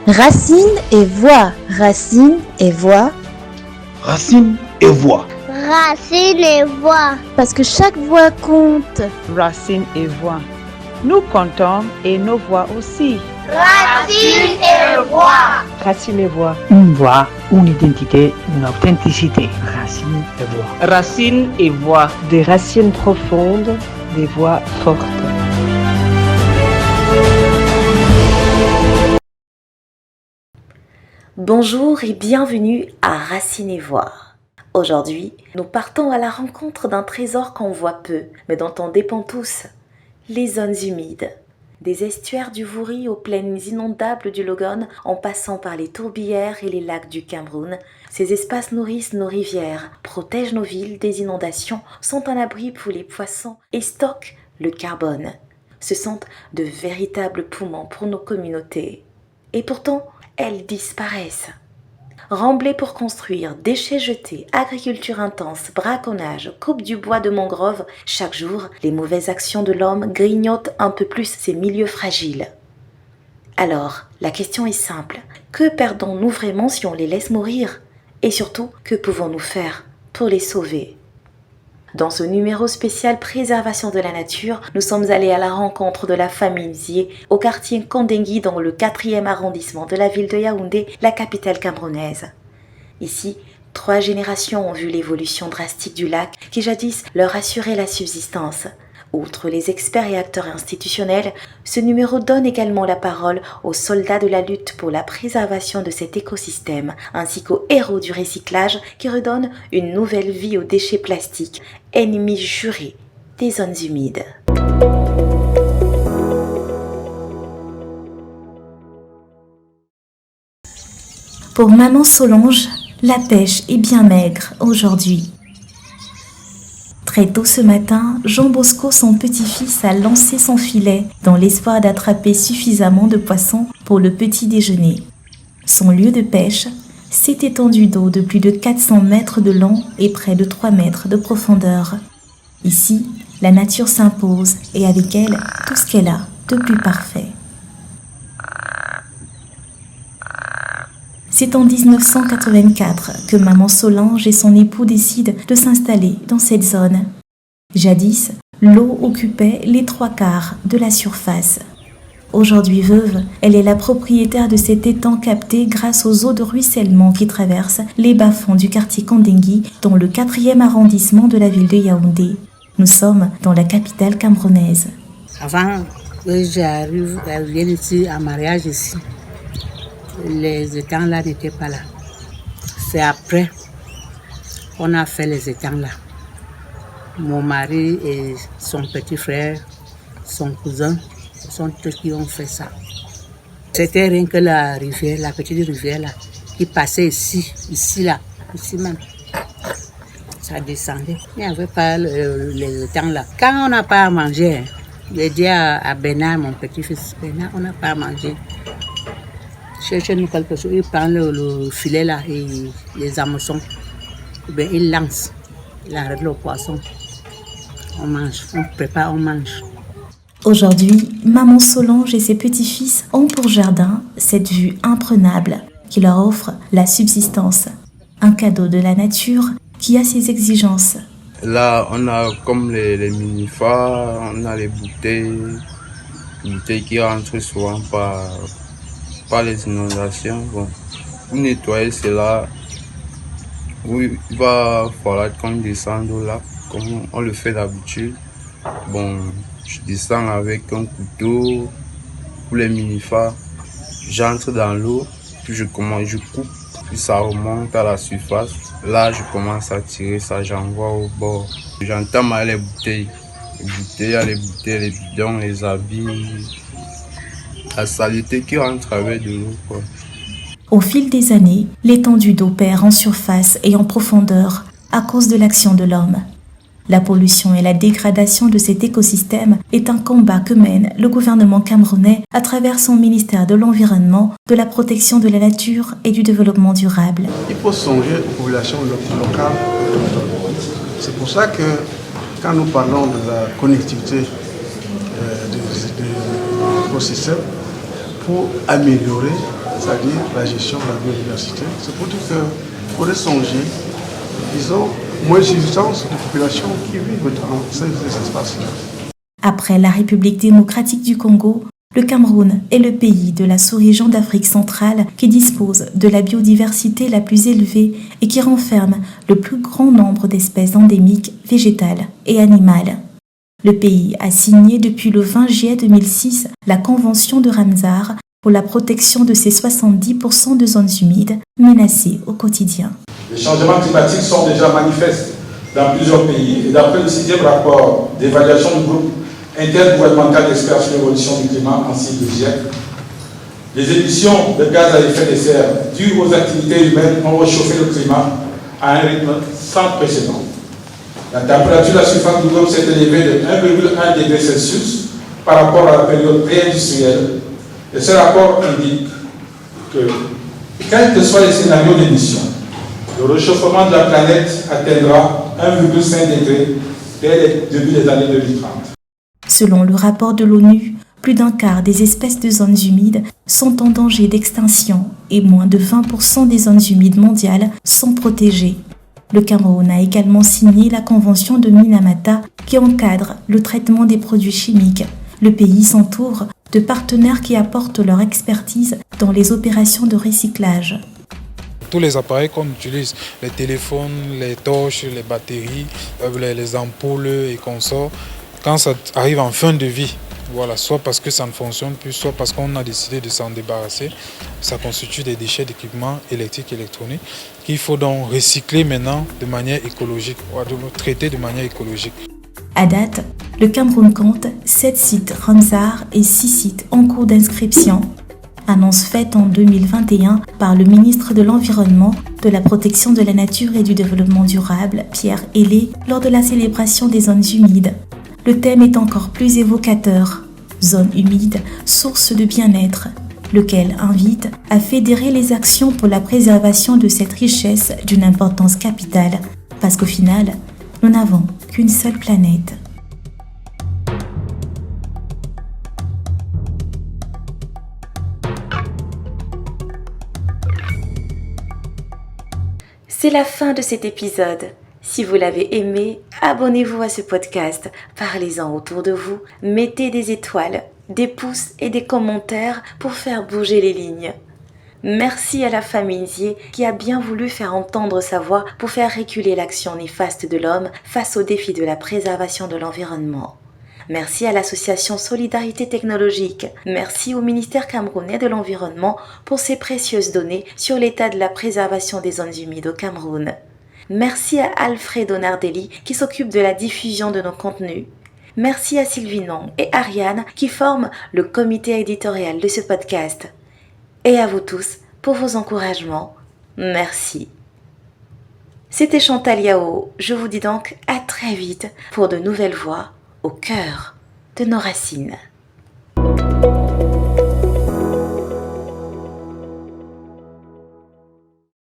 Racine et voix, racine et voix. Racine et voix. Racine et voix. Parce que chaque voix compte. Racine et voix. Nous comptons et nos voix aussi. Racine et voix. Racine et voix. Une voix, une identité, une authenticité. Racine et voix. Racine et voix. Des racines profondes, des voix fortes. Bonjour et bienvenue à Racine et Voix. Aujourd'hui, nous partons à la rencontre d'un trésor qu'on voit peu, mais dont on dépend tous, les zones humides. Des estuaires du Wouri aux plaines inondables du Logone, en passant par les tourbières et les lacs du Cameroun, ces espaces nourrissent nos rivières, protègent nos villes des inondations, sont un abri pour les poissons et stockent le carbone. Ce sont de véritables poumons pour nos communautés. Et pourtant, elles disparaissent. Remblais pour construire, déchets jetés, agriculture intense, braconnage, coupe du bois de mangrove, chaque jour, les mauvaises actions de l'homme grignotent un peu plus ces milieux fragiles. Alors, la question est simple. Que perdons-nous vraiment si on les laisse mourir? Et surtout, que pouvons-nous faire pour les sauver? Dans ce numéro spécial Préservation de la nature, nous sommes allés à la rencontre de la famille Nzié au quartier Kandengui dans le 4e arrondissement de la ville de Yaoundé, la capitale camerounaise. Ici, 3 générations ont vu l'évolution drastique du lac qui jadis leur assurait la subsistance. Outre les experts et acteurs institutionnels, ce numéro donne également la parole aux soldats de la lutte pour la préservation de cet écosystème, ainsi qu'aux héros du recyclage qui redonnent une nouvelle vie aux déchets plastiques, ennemis jurés des zones humides. Pour maman Solange, la pêche est bien maigre aujourd'hui. Très tôt ce matin, Jean Bosco, son petit-fils, a lancé son filet dans l'espoir d'attraper suffisamment de poissons pour le petit déjeuner. Son lieu de pêche, cette étendue d'eau de plus de 400 mètres de long et près de 3 mètres de profondeur. Ici, la nature s'impose et avec elle, tout ce qu'elle a de plus parfait. C'est en 1984 que maman Solange et son époux décident de s'installer dans cette zone. Jadis, l'eau occupait les 3/4 de la surface. Aujourd'hui veuve, elle est la propriétaire de cet étang capté grâce aux eaux de ruissellement qui traversent les bas-fonds du quartier Kandengui dans le 4e arrondissement de la ville de Yaoundé. Nous sommes dans la capitale camerounaise. Avant que j'arrive ici en mariage ici, les étangs là n'étaient pas là. C'est après qu'on a fait les étangs là. Mon mari et son petit frère, son cousin, ce sont eux qui ont fait ça. C'était rien que la rivière, la petite rivière là, qui passait ici même. Ça descendait. Il n'y avait pas les étangs là. Quand on n'a pas à manger, j'ai dit à Bernard, mon petit-fils Bernard, on n'a pas à manger. Cherchez-nous quelque chose, il prend le filet là et les hameçons. Ben, il lance, il arrête le poisson. On mange, on prépare, on mange. Aujourd'hui, maman Solange et ses petits-fils ont pour jardin cette vue imprenable qui leur offre la subsistance. Un cadeau de la nature qui a ses exigences. Là, on a comme les minifas, on a les bouteilles qui rentrent souvent par les inondations. Bon, pour nettoyer cela, oui, il va falloir qu'on descende au lac, comme on le fait d'habitude. Bon, je descends avec un couteau pour les minifas. J'entre dans l'eau, puis je coupe, puis ça remonte à la surface. Là, je commence à tirer ça, j'envoie au bord. J'entends mal les bouteilles. Les bouteilles, les bidons, les habits. La saleté qui rentre avec de l'eau, quoi. Au fil des années, l'étendue d'eau perd en surface et en profondeur à cause de l'action de l'homme. La pollution et la dégradation de cet écosystème est un combat que mène le gouvernement camerounais à travers son ministère de l'Environnement, de la protection de la nature et du développement durable. Il faut songer aux populations locales. C'est pour ça que quand nous parlons de la connectivité des écosystèmes, pour améliorer c'est-à-dire la gestion de la biodiversité. C'est pour dire qu'il faudrait songer, disons, moins substance de populations qui vivent dans ces espaces-là. Après la République démocratique du Congo, le Cameroun est le pays de la sous-région d'Afrique centrale qui dispose de la biodiversité la plus élevée et qui renferme le plus grand nombre d'espèces endémiques, végétales et animales. Le pays a signé depuis le 20 juillet 2006 la Convention de Ramsar pour la protection de ces 70% de zones humides menacées au quotidien. Les changements climatiques sont déjà manifestes dans plusieurs pays et d'après le 6e rapport d'évaluation du groupe intergouvernemental d'experts sur l'évolution du climat en cycle de GIEC, les émissions de gaz à effet de serre dues aux activités humaines ont réchauffé le climat à un rythme sans précédent. La température de la surface du globe s'est élevée de 1,1 degré Celsius par rapport à la période pré-industrielle. Et ce rapport indique que, quels que soient les scénarios d'émission, le réchauffement de la planète atteindra 1,5 degré dès le début des années 2030. Selon le rapport de l'ONU, plus d'un quart des espèces de zones humides sont en danger d'extinction et moins de 20% des zones humides mondiales sont protégées. Le Cameroun a également signé la Convention de Minamata qui encadre le traitement des produits chimiques. Le pays s'entoure de partenaires qui apportent leur expertise dans les opérations de recyclage. Tous les appareils qu'on utilise, les téléphones, les torches, les batteries, les ampoules et consorts, quand ça arrive en fin de vie, voilà, soit parce que ça ne fonctionne plus, soit parce qu'on a décidé de s'en débarrasser, ça constitue des déchets d'équipements électriques et électroniques qu'il faut donc recycler maintenant de manière écologique, traiter de manière écologique. À date, le Cameroun compte 7 sites Ramsar et 6 sites en cours d'inscription. Annonce faite en 2021 par le ministre de l'Environnement, de la Protection de la Nature et du Développement durable, Pierre Hélé, lors de la célébration des zones humides. Le thème est encore plus évocateur, zone humide, source de bien-être, lequel invite à fédérer les actions pour la préservation de cette richesse d'une importance capitale, parce qu'au final, nous n'avons qu'une seule planète. C'est la fin de cet épisode. Si vous l'avez aimé, abonnez-vous à ce podcast, parlez-en autour de vous, mettez des étoiles, des pouces et des commentaires pour faire bouger les lignes. Merci à la famille Nzié qui a bien voulu faire entendre sa voix pour faire reculer l'action néfaste de l'homme face au défi de la préservation de l'environnement. Merci à l'association Solidarité Technologique. Merci au ministère camerounais de l'Environnement pour ses précieuses données sur l'état de la préservation des zones humides au Cameroun. Merci à Alfredo Nardelli qui s'occupe de la diffusion de nos contenus. Merci à Sylvie Non et Ariane qui forment le comité éditorial de ce podcast. Et à vous tous pour vos encouragements. Merci. C'était Chantal Yao. Je vous dis donc à très vite pour de nouvelles voix au cœur de nos racines.